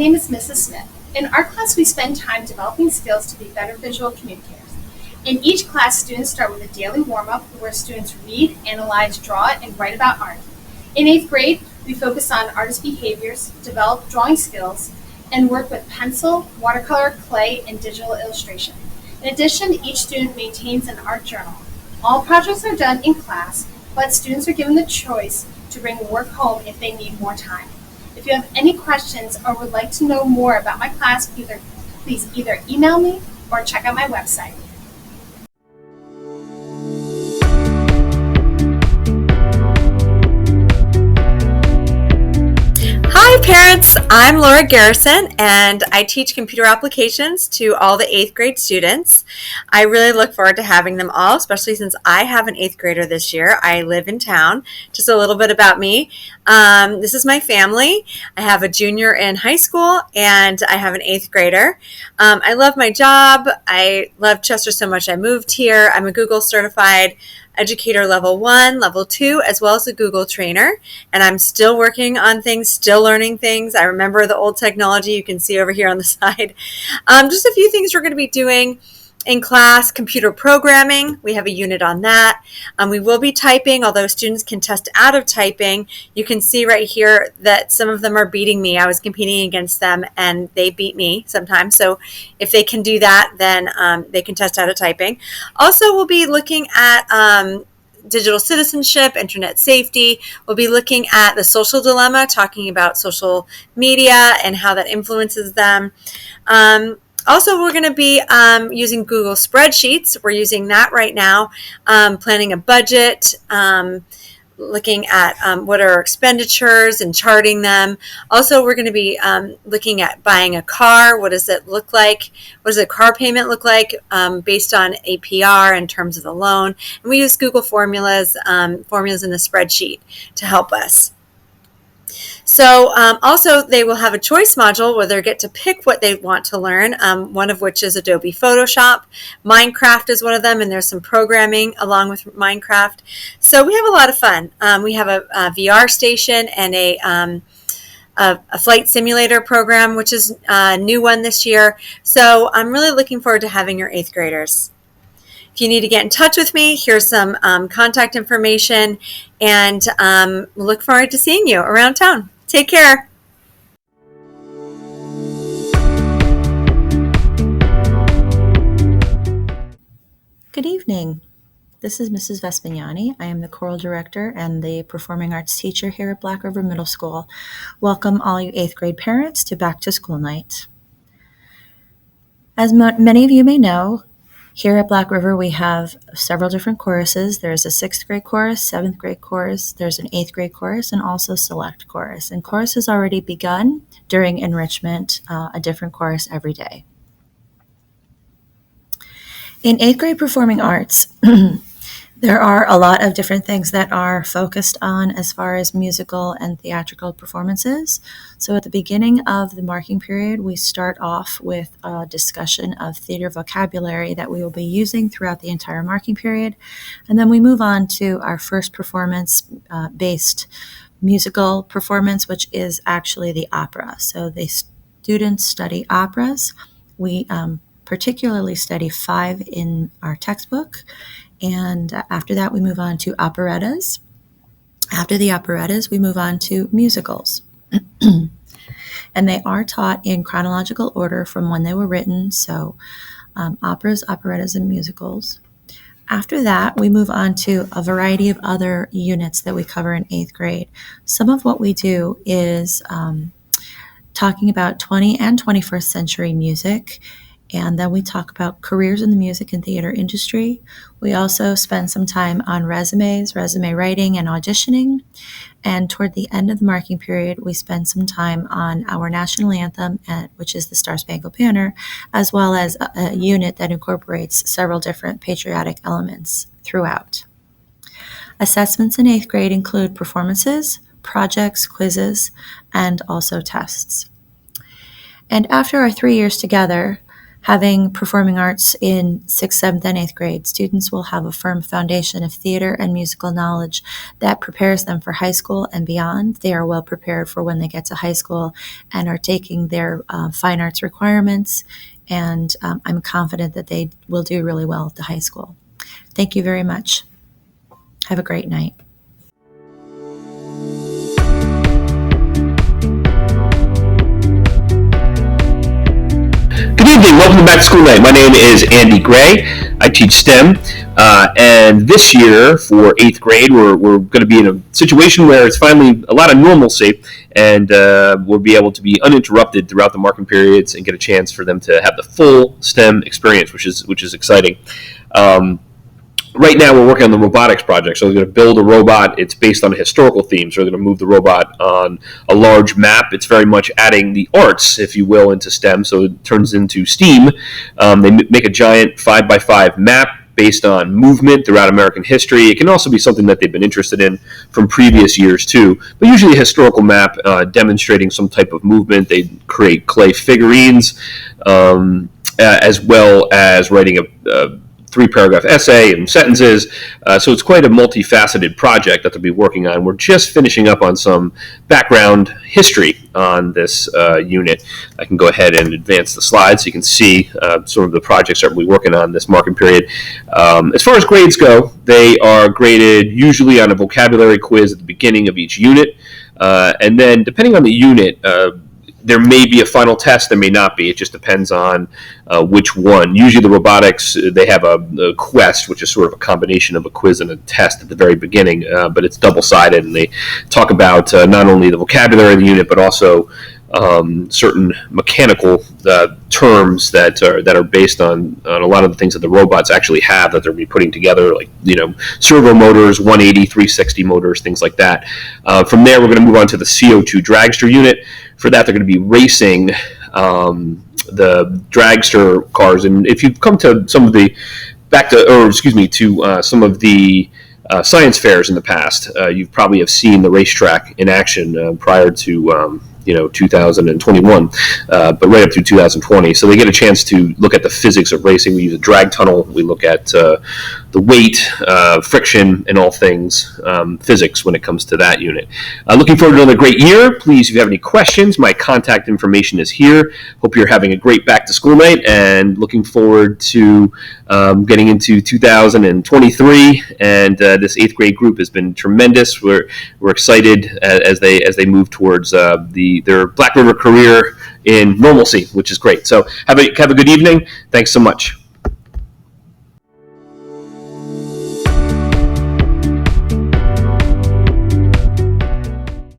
name is Mrs. Smith. In our class, we spend time developing skills to be better visual communicators. In each class, students start with a daily warm-up where students read, analyze, draw, and write about art. In 8th grade, we focus on artist behaviors, develop drawing skills, and work with pencil, watercolor, clay, and digital illustration. In addition, each student maintains an art journal. All projects are done in class, but students are given the choice to bring work home if they need more time. If you have any questions or would like to know more about my class, please either email me or check out my website. Hi parents, I'm Laura Garrison and I teach computer applications to all the 8th grade students. I really look forward to having them all, especially since I have an 8th grader this year. I live in town. Just a little bit about me. This is my family. I have a junior in high school and I have an 8th grader. I love my job. I love Chester so much I moved here. I'm a Google certified educator level 1, level 2, as well as a Google trainer. And I'm still working on things, still learning things. I remember the old technology you can see over here on the side. Just a few things we're going to be doing in class. Computer programming, we have a unit on that. We will be typing, although students can test out of typing. You can see right here that some of them are beating me. I was competing against them and they beat me sometimes. So if they can do that, then they can test out of typing. Also, we'll be looking at digital citizenship, internet safety. We'll be looking at the social dilemma, talking about social media and how that influences them. Also, we're going to be using Google Spreadsheets. We're using that right now, planning a budget, looking at what are our expenditures and charting them. Also, we're going to be looking at buying a car. What does it look like? What does a car payment look like based on APR in terms of the loan? And we use Google formulas in the spreadsheet to help us. So also they will have a choice module where they get to pick what they want to learn, one of which is Adobe Photoshop. Minecraft is one of them, and there's some programming along with Minecraft. So we have a lot of fun. We have a VR station and a flight simulator program, which is a new one this year. So I'm really looking forward to having your 8th graders. If you need to get in touch with me, here's some contact information, and look forward to seeing you around town. Take care. Good evening. This is Mrs. Vespignani. I am the choral director and the performing arts teacher here at Black River Middle School. Welcome all you 8th grade parents to Back to School Night. As many of you may know, here at Black River, we have several different choruses. There's a 6th grade chorus, 7th grade chorus, there's an 8th grade chorus, and also select chorus. And chorus has already begun during enrichment, a different chorus every day. In 8th grade performing arts, there are a lot of different things that are focused on as far as musical and theatrical performances. So at the beginning of the marking period, we start off with a discussion of theater vocabulary that we will be using throughout the entire marking period. And then we move on to our first performance-based musical performance, which is actually the opera. So the students study operas. We particularly study 5 in our textbook. And after that, we move on to operettas. After the operettas, we move on to musicals. And they are taught in chronological order from when they were written. So operas, operettas, and musicals. After that, we move on to a variety of other units that we cover in 8th grade. Some of what we do is talking about 20th and 21st century music. And then we talk about careers in the music and theater industry. We also spend some time on resumes, resume writing, and auditioning. And toward the end of the marking period, we spend some time on our national anthem, which is the Star Spangled Banner, as well as a unit that incorporates several different patriotic elements throughout. Assessments in 8th grade include performances, projects, quizzes, and also tests. And after our 3 years together, Having performing arts in 6th, 7th, and 8th grade, students will have a firm foundation of theater and musical knowledge that prepares them for high school and beyond. They are well prepared for when they get to high school and are taking their fine arts requirements, and I'm confident that they will do really well at the high school. Thank you very much. Have a great night. Good evening. Welcome to Back to School Night. My name is Andy Gray. I teach STEM, and this year for 8th grade, we're going to be in a situation where it's finally a lot of normalcy, and we'll be able to be uninterrupted throughout the marking periods and get a chance for them to have the full STEM experience, which is exciting. Right now, we're working on the robotics project. So we're going to build a robot. It's based on a historical theme. So we're going to move the robot on a large map. It's very much adding the arts, if you will, into STEM. So it turns into STEAM. They make a giant 5x5 map based on movement throughout American history. It can also be something that they've been interested in from previous years too, but usually a historical map demonstrating some type of movement. They create clay figurines, as well as writing a 3-paragraph essay and sentences. So it's quite a multifaceted project that they'll be working on. We're just finishing up on some background history on this unit. I can go ahead and advance the slides so you can see some of the projects that we'll be working on this marking period. As far as grades go, they are graded usually on a vocabulary quiz at the beginning of each unit. And then depending on the unit, there may be a final test, there may not be. It just depends on which one. Usually the robotics, they have a quest, which is sort of a combination of a quiz and a test at the very beginning, but it's double-sided, and they talk about not only the vocabulary of the unit, but also certain mechanical terms that are based on a lot of the things that the robots actually have that they'll be putting together, like servo motors, 180, 360 motors, things like that. From there, we're going to move on to the CO2 dragster unit. For that, they're going to be racing the dragster cars, and if you've come to some of the some of the science fairs in the past, you probably have seen the racetrack in action prior to 2021, but right up through 2020. So they get a chance to look at the physics of racing. We use a drag tunnel. We look at the weight, friction, and all things physics when it comes to that unit. Looking forward to another great year. Please, if you have any questions, my contact information is here. Hope you're having a great back to school night, and looking forward to getting into 2023. And this 8th grade group has been tremendous. We're excited as they move towards their Black River career in normalcy, which is great. So have a good evening. Thanks so much.